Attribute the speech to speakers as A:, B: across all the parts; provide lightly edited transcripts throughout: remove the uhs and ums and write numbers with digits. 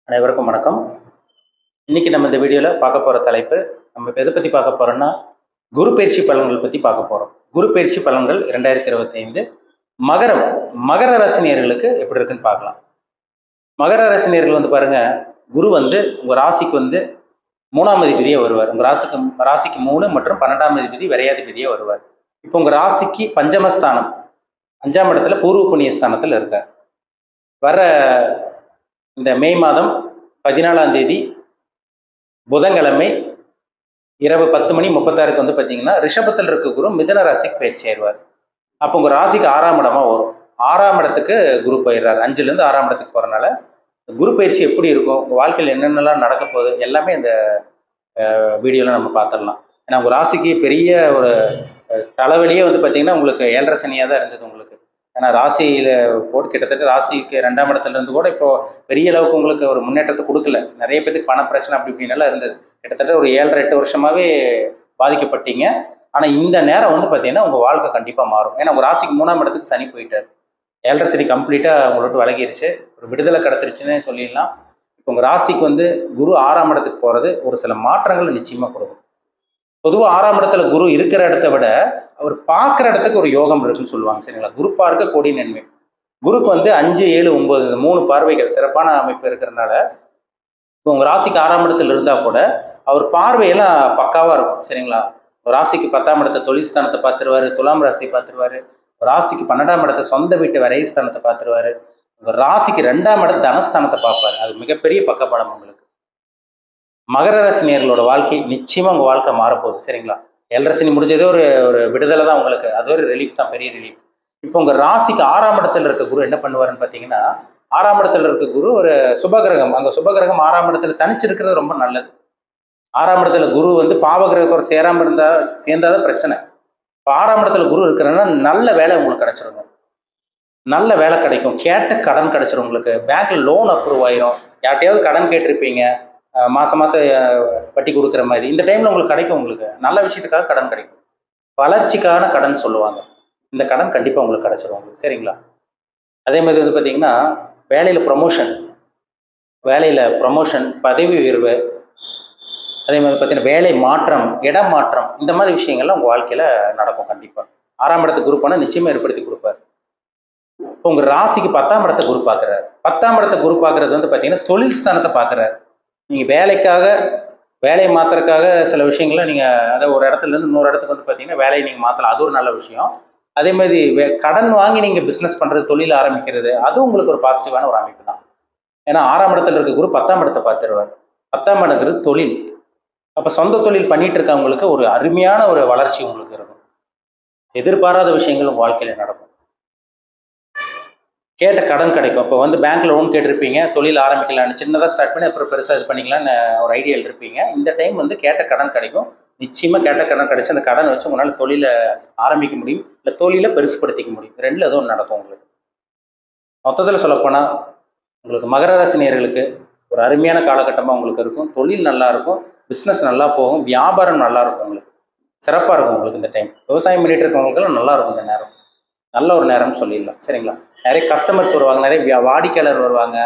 A: அனைவருக்கும் வணக்கம். இன்னைக்கு நம்ம இந்த வீடியோவில் பார்க்க போகிற தலைப்பு, நம்ம எதை பற்றி பார்க்க போகிறோம்னா குரு பயிற்சி பலன்கள் பற்றி பார்க்க போகிறோம். குரு பயிற்சி பலன்கள் 2025 மகரம் மகர ராசினியர்களுக்கு எப்படி இருக்குன்னு பார்க்கலாம். மகர ராசினியர்கள் வந்து பாருங்க, குரு வந்து உங்கள் ராசிக்கு வந்து 3ஆம் அதிபதியே வருவார். உங்கள் ராசிக்கு 3 மற்றும் 12ஆம் அதிபதி விரையாதிபதியே வருவார். இப்போ உங்கள் ராசிக்கு பஞ்சமஸ்தானம் 5ஆம் இடத்துல பூர்வ புண்ணிய ஸ்தானத்தில் இருக்கார். வர இந்த மே மாதம் 14ஆம் தேதி புதன்கிழமை இரவு 10:36 வந்து பார்த்தீங்கன்னா ரிஷபத்தில் இருக்க குரு மிதன ராசிக்கு பயிற்சி ஆயிடுவார். அப்போ உங்கள் ராசிக்கு 6ஆம் இடமா வரும். 6ஆம் இடத்துக்கு குரு போயிடுறாரு. 5லேருந்து 6ஆம் இடத்துக்கு போகிறனால குரு பயிற்சி எப்படி இருக்கும், உங்கள் வாழ்க்கையில் என்னென்னலாம் நடக்க போகுது எல்லாமே இந்த வீடியோவில் நம்ம பார்த்துடலாம். ஏன்னா உங்கள் ராசிக்கு பெரிய ஒரு தலைவலியே வந்து பார்த்தீங்கன்னா உங்களுக்கு 7.5 சனியாக தான் இருந்தது உங்களுக்கு. ஏன்னா ராசியில் போட்டு கிட்டத்தட்ட ராசிக்கு 2ஆம் இடத்துல இருந்து கூட இப்போ பெரிய அளவுக்கு உங்களுக்கு ஒரு முன்னேற்றத்தை கொடுக்கல. நிறைய பேருக்கு பண பிரச்சனை அப்படி இப்படின்னெல்லாம் இருந்தது. கிட்டத்தட்ட ஒரு 7.5-8 வருஷமாகவே பாதிக்கப்பட்டீங்க. ஆனால் இந்த நேரம் வந்து பார்த்தீங்கன்னா உங்கள் வாழ்க்கை கண்டிப்பாக மாறும். ஏன்னா உங்கள் ராசிக்கு 3ஆம் இடத்துக்கு சனி போயிட்டார். 7.5 சனி கம்ப்ளீட்டாக உங்களோட விலகிருச்சு, ஒரு விடுதலை கிடச்சிருச்சுன்னே சொல்லிடலாம். இப்போ உங்கள் ராசிக்கு வந்து குரு 6ஆம் இடத்துக்கு போகிறது ஒரு சில மாற்றங்களை நிச்சயமாக கொடுக்கும். பொதுவாக 6ஆம் இடத்துல குரு இருக்கிற இடத்த விட அவர் பார்க்குற இடத்துக்கு ஒரு யோகம் இருக்குன்னு சொல்லுவாங்க. சரிங்களா? குரு பார்க்க கோடி நன்மை. குருக்கு வந்து 5, 7, 9 இந்த 3 பார்வைகள் சிறப்பான அமைப்பு இருக்கிறதுனால இப்போ உங்கள் ராசிக்கு 6ஆம் இடத்துல இருந்தால் கூட அவர் பார்வையெல்லாம் பக்காவாக இருக்கும். சரிங்களா? ஒரு ராசிக்கு 10ஆம் இடத்த தொழில் ஸ்தானத்தை பார்த்துருவாரு, துலாம் ராசியை பார்த்துருவாரு. ஒரு ராசிக்கு 12ஆம் இடத்த சொந்த வீட்டு விரை ஸ்தானத்தை பார்த்துருவாரு. உங்கள் ராசிக்கு 2ஆம் இடத்த தனஸ்தானத்தை பார்ப்பாரு. அது மிகப்பெரிய பக்கபலம் உங்களுக்கு. மகர ராசினியர்களோட வாழ்க்கை நிச்சயமா உங்க வாழ்க்கை மாறப்போகுது. சரிங்களா? 7.5 சனி முடிஞ்சதே ஒரு விடுதலை தான் உங்களுக்கு. அது ஒரு ரிலீஃப் தான், பெரிய ரிலீஃப். இப்போ உங்க ராசிக்கு 6ஆம் இடத்துல இருக்க குரு என்ன பண்ணுவாருன்னு பார்த்தீங்கன்னா, 6ஆம் இடத்துல இருக்க குரு ஒரு சுபகிரகம். அங்கே சுபகிரகம் 6ஆம் இடத்துல தனிச்சிருக்கிறது ரொம்ப நல்லது. 6ஆம் இடத்துல குரு வந்து பாவகிரகத்தோட சேராமல் சேர்ந்தாதான் பிரச்சனை. இப்போ 6ஆம் இடத்துல குரு இருக்கிறன்னா நல்ல வேலை உங்களுக்கு கிடைச்சிருங்க. நல்ல வேலை கிடைக்கும். கேட்ட கடன் கிடைச்சிரும் உங்களுக்கு. பேங்க்ல லோன் அப்ரூவ் ஆயிரும். யார்கிட்டயாவது கடன் கேட்டிருப்பீங்க, மாதம் வட்டி கொடுக்குற மாதிரி. இந்த டைமில் உங்களுக்கு கிடைக்கும். உங்களுக்கு நல்ல விஷயத்துக்காக கடன் கிடைக்கும். வளர்ச்சிக்கான கடன் சொல்லுவாங்க. இந்த கடன் கண்டிப்பாக உங்களுக்கு கிடைச்சிரும் உங்களுக்கு. சரிங்களா? அதே மாதிரி வந்து பார்த்தீங்கன்னா வேலையில் ப்ரொமோஷன், பதவி உயர்வு, அதே மாதிரி பார்த்தீங்கன்னா வேலை மாற்றம், இடம் மாற்றம், இந்த மாதிரி விஷயங்கள்லாம் உங்கள் வாழ்க்கையில் நடக்கும் கண்டிப்பாக. 6ஆம் இடத்துக்கு குரு போனால் நிச்சயமாக ஏற்படுத்தி கொடுப்பார். இப்போ உங்கள் ராசிக்கு 10ஆம் இடத்தை குரு பார்க்குறாரு. 10ஆம் இடத்தை குரு பார்க்குறது வந்து பார்த்தீங்கன்னா தொழில் ஸ்தானத்தை பார்க்குறாரு. நீங்கள் வேலையை மாற்றுறதுக்காக சில விஷயங்களை நீங்கள் அதை ஒரு இடத்துலேருந்து இன்னொரு இடத்துக்கு வந்து பார்த்தீங்கன்னா வேலையை நீங்கள் மாற்றலாம். அது ஒரு நல்ல விஷயம். அதே மாதிரி கடன் வாங்கி நீங்கள் பிஸ்னஸ் பண்ணுறது, தொழில் ஆரம்பிக்கிறது, அது உங்களுக்கு ஒரு பாசிட்டிவான ஒரு அமைப்பு தான். ஏன்னா 6ஆம் இடத்துல இருக்க குரு 10ஆம் இடத்தை பார்த்துருவார். 10ஆம் இடங்கிறது தொழில். அப்போ சொந்த தொழில் பண்ணிட்டு இருக்கவங்களுக்கு ஒரு அருமையான ஒரு வளர்ச்சி உங்களுக்கு இருக்கும். எதிர்பாராத விஷயங்கள் உங்கள் வாழ்க்கையில் நடக்கும். கேட்ட கடன் கிடைக்கும். இப்போ வந்து பேங்க்ல லோன் கேட்டிருப்பீங்க, தொழில் ஆரம்பிக்கலாம்னு சின்னதாக ஸ்டார்ட் பண்ணி அப்புறம் பெருசாக இது பண்ணிக்கலாம்னு ஒரு ஐடியாவில் இருப்பீங்க. இந்த டைம் வந்து கேட்ட கடன் கிடைக்கும். நிச்சயமாக கேட்ட கடன் கிடைச்சி அந்த கடனை வச்சு உங்களால் தொழிலை ஆரம்பிக்க முடியும், இல்லை தொழிலை பெருசுப்படுத்திக்க முடியும். ரெண்டில் ஏதோ ஒன்று நடக்கும் உங்களுக்கு. மொத்தத்தில் சொல்லப்போனால் உங்களுக்கு மகர ராசி நேயர்களுக்கு ஒரு அருமையான காலகட்டமாக உங்களுக்கு இருக்கும். தொழில் நல்லா இருக்கும், பிஸ்னஸ் நல்லா போகும், வியாபாரம் நல்லா இருக்கும், உங்களுக்கு சிறப்பாக இருக்கும். உங்களுக்கு இந்த டைம் விவசாயம் பண்ணிட்டு இருக்கவங்களுக்கெல்லாம் நல்லா இருக்கும். இந்த நேரம் நல்ல ஒரு நேரம்னு சொல்லிடலாம். சரிங்களா? நிறைய கஸ்டமர்ஸ் வருவாங்க, நிறைய வாடிக்கையாளர் வருவாங்க.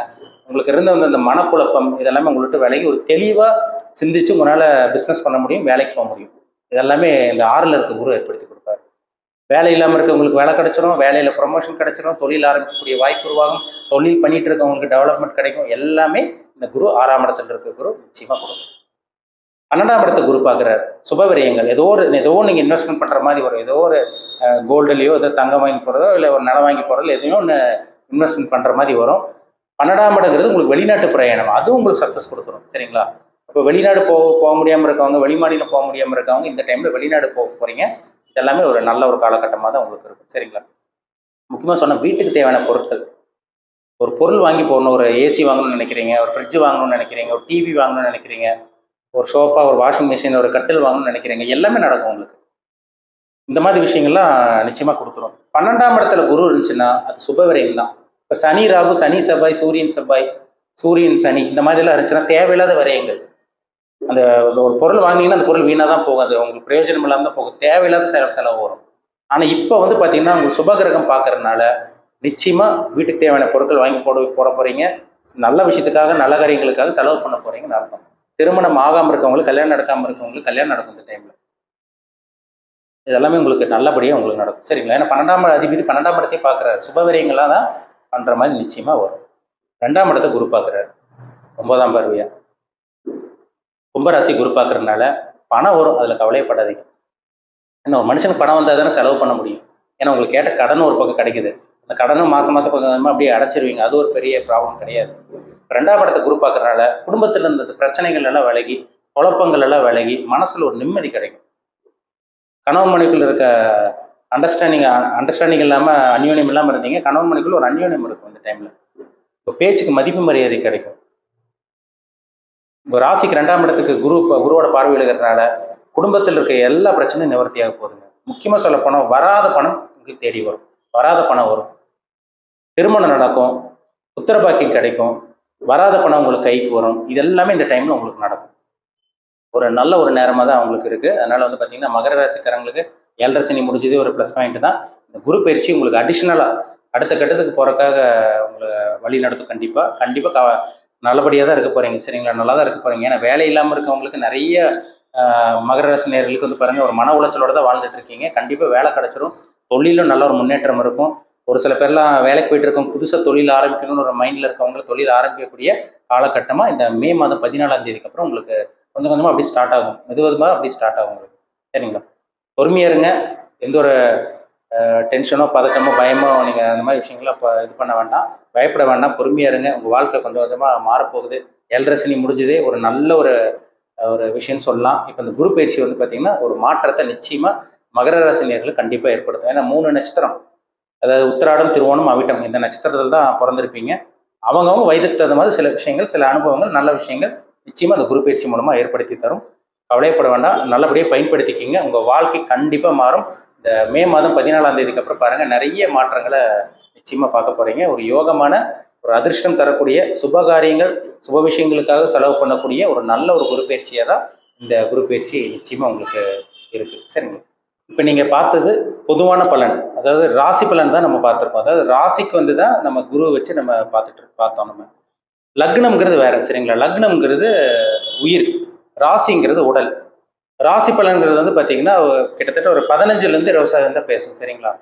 A: உங்களுக்கு இருந்த வந்து அந்த மனக்குழப்பம் இதெல்லாமே உங்கள்கிட்ட விலகி ஒரு தெளிவாக சிந்திச்சு உங்களால் பிஸ்னஸ் பண்ண முடியும், வேலைக்கு போக முடியும். இதெல்லாமே இந்த 6ல் இருக்க குரு ஏற்படுத்தி கொடுப்பாரு. வேலை இல்லாமல் இருக்கவங்களுக்கு வேலை கிடைச்சிரும், வேலையில் ப்ரொமோஷன் கிடைச்சிரும், தொழில் ஆரம்பிக்கக்கூடிய வாய்ப்பு உருவாகும், தொழில் பண்ணிட்டு இருக்கவங்களுக்கு டெவலப்மெண்ட் கிடைக்கும். எல்லாமே இந்த குரு 6ஆம் இடத்துல இருக்க குரு நிச்சயமாக கொடுக்கும். 12ஆம் இடத்தை குரு பார்க்குறாரு. சுபவிரயங்கள் ஏதோ நீங்கள் இன்வெஸ்ட்மெண்ட் பண்ணுற மாதிரி வரும். ஏதோ ஒரு கோல்டுலையோ ஏதோ தங்கம் வாங்கி போகிறதோ இல்லை ஒரு நிலம் வாங்கி போகிறதோ எதையோ ஒன்று இன்வெஸ்ட்மெண்ட் பண்ணுற மாதிரி வரும். 12ஆம் இடங்கிறது உங்களுக்கு வெளிநாட்டு பிரயாணம், அதுவும் உங்களுக்கு சக்ஸஸ் கொடுத்துரும். சரிங்களா? இப்போ வெளிநாடு போக முடியாமல் இருக்கவங்க, வெளிமாநிலம் போக முடியாமல் இருக்கவங்க இந்த டைமில் வெளிநாடு போக போகிறீங்க. இதெல்லாமே ஒரு நல்ல ஒரு காலகட்டமாக தான் உங்களுக்கு இருக்கும். சரிங்களா? முக்கியமாக சொன்னால் வீட்டுக்கு தேவையான பொருட்கள், ஒரு பொருள் வாங்கி போகணும், ஒரு ஏசி வாங்கணும்னு நினைக்கிறீங்க, ஒரு ஃப்ரிட்ஜ் வாங்கணும்னு நினைக்கிறீங்க, ஒரு டிவி வாங்கணும்னு நினைக்கிறீங்க, ஒரு சோஃபா, ஒரு வாஷிங் மிஷின், ஒரு கட்டில் வாங்கணும்னு நினைக்கிறீங்க, எல்லாமே நடக்கும் உங்களுக்கு. இந்த மாதிரி விஷயங்கள்லாம் நிச்சயமாக கொடுத்துரும். 12ஆம் இடத்துல குரு இருந்துச்சுன்னா அது சுபவிரயம் தான். இப்போ சனி ராகு, சனி செவ்வாய், சூரியன் சனி இந்த மாதிரிலாம் இருந்துச்சுன்னா தேவையில்லாத விரயங்கள். அந்த ஒரு பொருள் வாங்கினீங்கன்னா அந்த பொருள் வீணாக தான் போகும், அது உங்களுக்கு பிரயோஜனம் இல்லாமல் தான் போகும், தேவையில்லாத செலவு வரும். ஆனால் இப்போ வந்து பார்த்தீங்கன்னா உங்களுக்கு சுபகிரகம் பார்க்கறதுனால நிச்சயமாக வீட்டுக்கு தேவையான பொருட்கள் வாங்கி போட போகிறீங்க. நல்ல விஷயத்துக்காக நல்ல காரியங்களுக்காக செலவு பண்ண போறீங்கன்னு அர்த்தம். திருமணம் ஆகாமல் இருக்கவங்களுக்கு, கல்யாணம் நடக்காமல் இருக்கவங்களுக்கு கல்யாணம் நடக்கும் இந்த டைம்ல. இதெல்லாமே உங்களுக்கு நல்லபடியாக உங்களுக்கு நடக்கும். சரிங்களா? ஏன்னா 12ஆம் அதிபதி 12ஆம் இடத்தையும் பார்க்குறாரு. சுபவிரயங்களாக தான் பண்ணுற மாதிரி நிச்சயமாக வரும். 2ஆம் இடத்தை குரு பார்க்குறாரு 9ஆம் பார்வையா. கும்பராசி குரு பார்க்கறதுனால பணம் வரும், அதில் கவலையப்படாதீங்க. ஏன்னா ஒரு மனுஷனுக்கு பணம் வந்தால் தானே செலவு பண்ண முடியும். ஏன்னா உங்களுக்கு கேட்ட கடன் ஒரு பக்கம் கிடைக்குது, அந்த கடனும் மாதம் மாதம் கொஞ்சம் கொஞ்சமாக அப்படியே அடைச்சிருவீங்க. அது ஒரு பெரிய ப்ராப்ளம் கிடையாது. 2ஆம் இடத்தை குரு பார்க்கறதுனால குடும்பத்தில் இருந்த பிரச்சனைகள் எல்லாம் விலகி, குழப்பங்கள் எல்லாம் விலகி, மனசில் ஒரு நிம்மதி கிடைக்கும். கணவன் மனைவிக்குள்ள இருக்க அண்டர்ஸ்டாண்டிங் இல்லாமல் அந்யோன்யம் இல்லாமல் இருந்தீங்க, கணவன் மனைவிக்குள்ள ஒரு அந்யோன்யம் இருக்கும் இந்த டைமில். இப்போ பேச்சுக்கு மதிப்பு மரியாதை கிடைக்கும். இப்போ ராசிக்கு 2ஆம் இடத்துக்கு குருவோட பார்வை இருக்கிறதுனால குடும்பத்தில் இருக்க எல்லா பிரச்சனையும் நிவர்த்தியாக போகுதுங்க. முக்கியமாக சொல்ல போனால் வராத பணம் உங்களுக்கு தேடி வரும். வராத பணம் வரும். திருமணம் நடக்கும், புத்திரபாக்கியம் கிடைக்கும், வராத பணம் உங்களுக்கு கைக்கு வரும். இது எல்லாமே இந்த டைமில் உங்களுக்கு நடக்கும். ஒரு நல்ல ஒரு நேரமாக தான் அவங்களுக்கு இருக்குது. அதனால் வந்து பார்த்தீங்கன்னா மகர ராசிக்காரங்களுக்கு 7.5 சனி முடிஞ்சதே ஒரு ப்ளஸ் பாயிண்ட் தான். இந்த குரு பயிற்சி உங்களுக்கு அடிஷ்னலாக அடுத்த கட்டத்துக்கு போகிறக்காக உங்களை வழி நடத்தும். கண்டிப்பாக நல்லபடியாக தான் இருக்க போகிறீங்க. சரிங்களா? நல்லா தான் இருக்க போகிறீங்க. ஏன்னா வேலை இல்லாமல் இருக்கவங்களுக்கு நிறைய மகர ராசி நேயர்களுக்கு வந்து பாருங்கள், ஒரு மன உளைச்சலோட தான் வாழ்ந்துட்டு இருக்கீங்க. கண்டிப்பாக வேலை கிடச்சிரும். தொழிலும் நல்ல ஒரு முன்னேற்றம் இருக்கும். ஒரு சில பேர்லாம் வேலைக்கு போயிட்டு இருக்கோம், புதுசாக தொழில் ஆரம்பிக்கணும்னு ஒரு மைண்டில் இருக்கவங்களுக்கு தொழில் ஆரம்பிக்கக்கூடிய காலகட்டமாக இந்த மே மாதம் 14ஆம் தேதிக்கு அப்புறம் உங்களுக்கு கொஞ்சம் கொஞ்சமாக அப்படி ஸ்டார்ட் ஆகும். மெதுவாக அப்படி ஸ்டார்ட் ஆகும் உங்களுக்கு. சரிங்களா? பொறுமையாக இருங்க. எந்த ஒரு டென்ஷனோ பதட்டமோ பயமோ நீங்கள் அந்த மாதிரி விஷயங்கள்லாம் இப்போ இது பண்ண வேண்டாம், பயப்பட வேண்டாம். பொறுமையாக இருங்க. உங்கள் வாழ்க்கை கொஞ்சம் கொஞ்சமாக மாறப்போகுது. 7.5 சனி முடிஞ்சதே ஒரு நல்ல ஒரு விஷயம்னு சொல்லலாம். இப்போ இந்த குரு பயிற்சி வந்து பார்த்தீங்கன்னா ஒரு மாற்றத்தை நிச்சயமாக மகர ராசி நேயர்களுக்கு கண்டிப்பாக ஏற்படுத்தும். ஏன்னா 3 நட்சத்திரம், அதாவது உத்திராடம், திருவோணம், அவிட்டம், இந்த நட்சத்திரத்தில் தான் பிறந்திருப்பீங்க. அவங்கவுங்க வயதுக்கு தகுந்த மாதிரி சில விஷயங்கள், சில அனுபவங்கள், நல்ல விஷயங்கள் நிச்சயமாக அந்த குரு பயிற்சி மூலமாக ஏற்படுத்தி தரும். கவலைப்பட வேண்டாம். நல்லபடியாக பயன்படுத்திக்கிங்க. உங்கள் வாழ்க்கை கண்டிப்பாக மாறும். இந்த மே மாதம் 14ஆம் தேதிக்கு அப்புறம் பாருங்கள், நிறைய மாற்றங்களை நிச்சயமாக பார்க்க போகிறீங்க. ஒரு யோகமான, ஒரு அதிர்ஷ்டம் தரக்கூடிய சுபகாரியங்கள், சுப விஷயங்களுக்காக செலவு பண்ணக்கூடிய ஒரு நல்ல ஒரு குரு பயிற்சியாக தான் இந்த குரு பயிற்சி நிச்சயமாக உங்களுக்கு இருக்குது. சரிங்களா? இப்போ நீங்கள் பார்த்தது பொதுவான பலன், அதாவது ராசி பலன் தான் நம்ம பார்த்துருக்கோம். அதாவது ராசிக்கு வந்து தான் நம்ம குரு வச்சு நம்ம பார்த்தோம். நம்ம லக்னம்ங்கிறது வேற. சரிங்களா? லக்னம்ங்கிறது உயிர், ராசிங்கிறது உடல். ராசி பலன்கிறது வந்து பார்த்தீங்கன்னா கிட்டத்தட்ட ஒரு 15லேருந்து 20% தான் பேசும். சரிங்களா?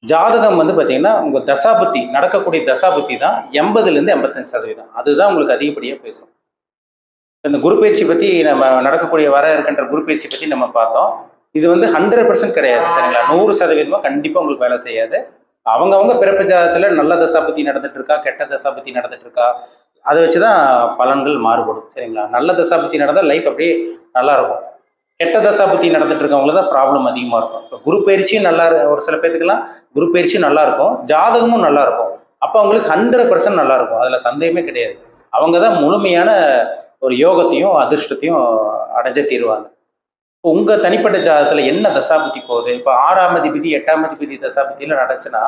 A: ஜாதகம் வந்து பார்த்தீங்கன்னா உங்கள் தசாபுத்தி, நடக்கக்கூடிய தசாபுத்தி தான் 80லேருந்து 85%. அதுதான் உங்களுக்கு அதிகப்படியாக பேசும். இந்த குரு பயிற்சி பற்றி நம்ம நடக்கக்கூடிய வர இருக்கின்ற குரு பயிற்சி பற்றி நம்ம பார்த்தோம். இது வந்து 100% கிடையாது. சரிங்களா? 100% கண்டிப்பாக உங்களுக்கு வேலை செய்யாது. அவங்கவுங்க பிறப்பு ஜாதகத்தில் நல்ல தசாபுத்தி நடந்துட்டு இருக்கா, கெட்ட தசாபுத்தி நடந்துட்டு இருக்கா, அதை வச்சு தான் பலன்கள் மாறுபடும். சரிங்களா? நல்ல தசாபுத்தி நடந்தால் லைஃப் அப்படியே நல்லா இருக்கும். கெட்ட தசாபுத்தி நடந்துட்டு இருக்கவங்களுக்கு தான் ப்ராப்ளம் அதிகமாக இருக்கும். இப்போ குரு பயிற்சியும் நல்லா, ஒரு சில பேத்துக்கெல்லாம் குரு பயிற்சியும் நல்லா இருக்கும், ஜாதகமும் நல்லா இருக்கும். அப்போ அவங்களுக்கு 100% நல்லா இருக்கும். அதில் சந்தேகமே கிடையாது. அவங்க தான் முழுமையான ஒரு யோகத்தையும் அதிர்ஷ்டத்தையும் அடைஞ்ச தீருவாங்க. இப்போ உங்கள் தனிப்பட்ட ஜாதகத்தில் என்ன தசாபுத்தி போகுது? இப்போ 6ஆம் அதிபதி 8ஆம் அதிபதி தசாபுத்தியில் நடந்துச்சுன்னா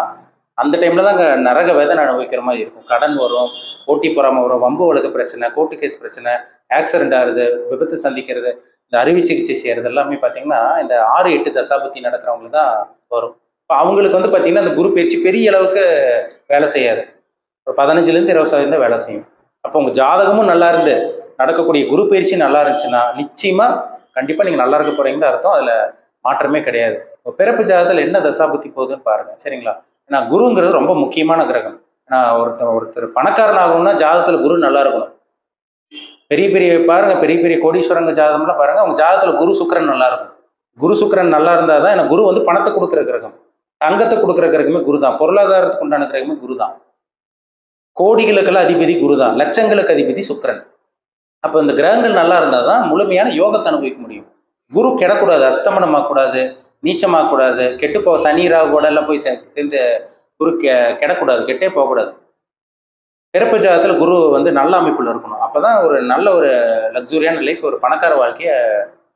A: அந்த டைமில் தான் அங்கே நரக வேதனை அனுபவிக்கிற மாதிரி இருக்கும். கடன் வரும், போட்டி பொறாமல் வரும், வம்பு வழக்கு பிரச்சனை, கோர்ட்டு கேஸ் பிரச்சனை, ஆக்சிடென்ட் ஆகுது, விபத்து சந்திக்கிறது, இந்த அறுவை சிகிச்சை செய்கிறது எல்லாமே பார்த்தீங்கன்னா இந்த 6-8 தசாபுத்தி நடக்கிறவங்களுக்கு தான் வரும். இப்போ அவங்களுக்கு வந்து பார்த்தீங்கன்னா இந்த குரு பயிற்சி பெரிய அளவுக்கு வேலை செய்யாது. ஒரு 15லேருந்து 20% தான் வேலை செய்யும். அப்போ உங்கள் ஜாதகமும் நல்லா இருந்து நடக்கக்கூடிய குரு பயிற்சி நல்லா இருந்துச்சுன்னா நிச்சயமாக கண்டிப்பாக நீங்கள் நல்லா இருக்க போகிறீங்கன்னு அர்த்தம். அதில் மாற்றமே கிடையாது. இப்போ பிறப்பு ஜாதகத்தில் என்ன தசாபுத்தி போகுதுன்னு பாருங்கள். சரிங்களா? ஏன்னா குருங்கிறது ரொம்ப முக்கியமான கிரகம். ஏன்னா ஒருத்தர் பணக்காரன் ஆகணும்னா ஜாதகத்தில் குரு நல்லா இருக்கணும். பெரிய பெரிய கோடீஸ்வரங்க ஜாதகம்லாம் பாருங்க, அவங்க ஜாதகத்தில் குரு சுக்கிரன் நல்லா இருக்கும். குரு சுக்கிரன் நல்லா இருந்தால் தான், ஏன்னா குரு வந்து பணத்தை கொடுக்குற கிரகம், தங்கத்தை கொடுக்குற கிரகமே குரு தான், பொருளாதாரத்துக்கு உண்டான கிரகமே குரு தான், கோடிகளுக்கெல்லாம் அதிபதி குரு தான், லட்சங்களுக்கு அதிபதி சுக்கிரன். அப்போ இந்த கிரகங்கள் நல்லா இருந்தால் தான் முழுமையான யோகத்தை அனுபவிக்க முடியும். குரு கெடக்கூடாது, அஸ்தமனமாகக்கூடாது, நீச்சமாகக்கூடாது, கெட்டுப்போ சனி ராகுவோட எல்லாம் போய் சேர்ந்து குரு கெடக்கூடாது, கெட்டே போகக்கூடாது. பிறப்பு ஜாதகத்தில் குரு வந்து நல்ல அமைப்புல இருக்கணும். அப்போ தான் ஒரு நல்ல ஒரு லக்ஸூரியான லைஃப், ஒரு பணக்கார வாழ்க்கையை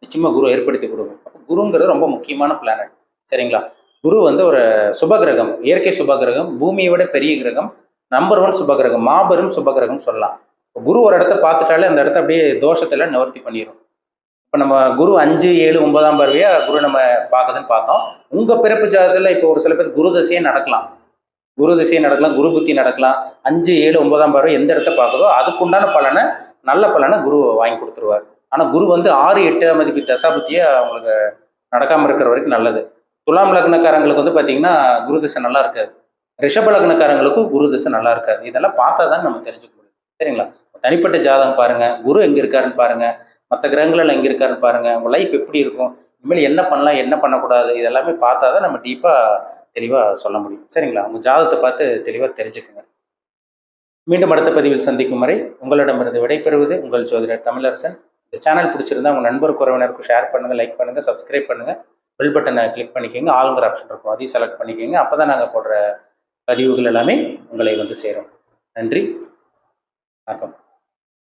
A: நிச்சயமாக குரு ஏற்படுத்தி கொடுக்கும். அப்போ குருங்கிறது ரொம்ப முக்கியமான பிளானட். சரிங்களா? குரு வந்து ஒரு சுபகிரகம், இயற்கை சுபகிரகம், பூமியை விட பெரிய கிரகம், நம்பர் 1 சுபகிரகம், மாபெரும் சுபகிரகம் சொல்லலாம். குரு ஒரு இடத்த பார்த்துட்டாலே அந்த இடத்த அப்படியே தோஷத்தில் நிவர்த்தி பண்ணிடும். இப்போ நம்ம குரு 5, 7, 9ஆம் பார்வையா குரு நம்ம பார்க்குதுன்னு பார்த்தோம். உங்கள் பிறப்பு ஜாதகத்தில் இப்போ ஒரு சில பேர் குரு தசையே நடக்கலாம். குரு திசை நடக்கலாம், குரு புத்தி நடக்கலாம். 5, 7, 9ஆம் பார்வை எந்த இடத்த பார்க்குதோ அதுக்குண்டான பலனை, நல்ல பலனை குரு வாங்கி கொடுத்துருவார். ஆனால் குரு வந்து 6, 8ஆம் அதிபதி தசாபுத்தியை அவங்களுக்கு நடக்காமல் இருக்கிற வரைக்கும் நல்லது. துலாம் லக்னக்காரங்களுக்கு வந்து பார்த்தீங்கன்னா குரு திசை நல்லா இருக்காது. ரிஷப லக்னக்காரங்களுக்கும் குரு திசை நல்லா இருக்காது. இதெல்லாம் பார்த்தா தான் நம்ம தெரிஞ்சுக்க முடியும். சரிங்களா? தனிப்பட்ட ஜாதகம் பாருங்க, குரு எங்கே இருக்காருன்னு பாருங்க, மற்ற கிரகங்கள் எங்கே இருக்காருன்னு பாருங்க, உங்கள் லைஃப் எப்படி இருக்கும், இனிமேல் என்ன பண்ணலாம் என்ன பண்ணக்கூடாது, இதெல்லாமே பார்த்தா தான் நம்ம டீப்பாக தெளிவாக சொல்ல முடியும். சரிங்களா? உங்கள் ஜாதகத்தை பார்த்து தெளிவாக தெரிஞ்சுக்குங்க. மீண்டும் அடுத்த பதிவில் சந்திக்கும் வரை உங்களிடமிருந்து விடைபெறுவது உங்கள் ஜோதிடர் தமிழரசன். இந்த சேனல் பிடிச்சிருந்தா உங்கள் நண்பருக்கு உறவினருக்கு ஷேர் பண்ணுங்கள், லைக் பண்ணுங்கள், சப்ஸ்கிரைப் பண்ணுங்கள். பெல் பட்டனை கிளிக் பண்ணிக்கோங்க. ஆளுங்கிற ஆப்ஷன் இருக்கும், அதையும் செலக்ட் பண்ணிக்கோங்க. அப்போ தான் நாங்கள் போடுற பதிவுகள் எல்லாமே உங்களை வந்து சேரும். நன்றி, வணக்கம்.